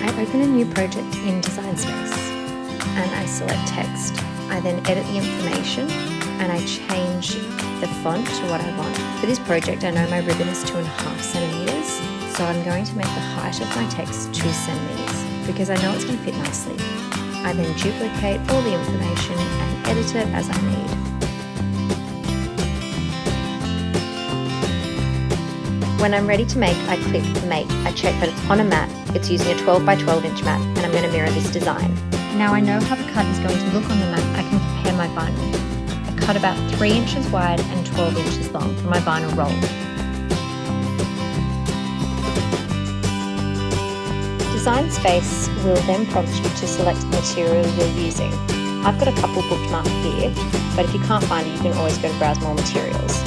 I open a new project in Design Space and I select text. I then edit the information and I change the font to what I want. For this project, I know my ribbon is 2.5 centimeters, so I'm going to make the height of my text 2 centimeters because I know it's going to fit nicely. I then duplicate all the information and edit it as I need. When I'm ready to make, I click Make. I check that it's on a mat, it's using a 12 by 12 inch mat, and I'm going to mirror this design. Now I know how the cut is going to look on the mat, I can prepare my vinyl. I cut about 3 inches wide and 12 inches long for my vinyl roll. Design Space will then prompt you to select the material you're using. I've got a couple bookmarked here, but if you can't find it, you can always go to browse more materials.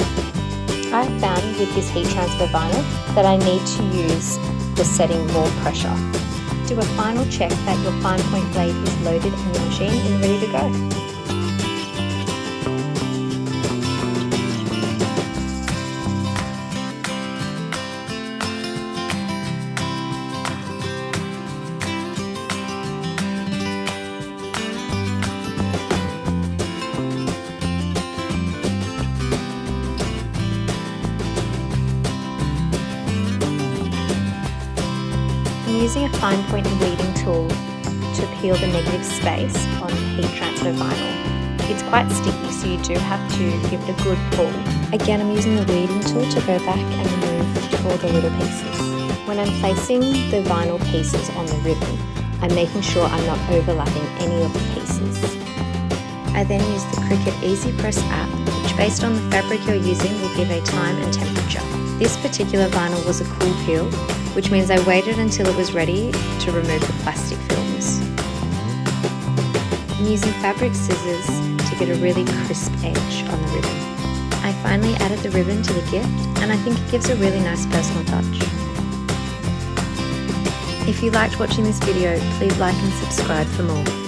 I found with this heat transfer vinyl that I need to use the setting more pressure. Do a final check that your fine point blade is loaded in your machine and ready to go. I'm using a fine point weeding tool to peel the negative space on the heat transfer vinyl. It's quite sticky, so you do have to give it a good pull. Again, I'm using the weeding tool to go back and remove all the little pieces. When I'm placing the vinyl pieces on the ribbon, I'm making sure I'm not overlapping any of the pieces. I then use the Cricut Easy Press app, which based on the fabric you're using will give a time and temperature. This particular vinyl was a cool peel, which means I waited until it was ready to remove the plastic films. I'm using fabric scissors to get a really crisp edge on the ribbon. I finally added the ribbon to the gift, and I think it gives a really nice personal touch. If you liked watching this video, please like and subscribe for more.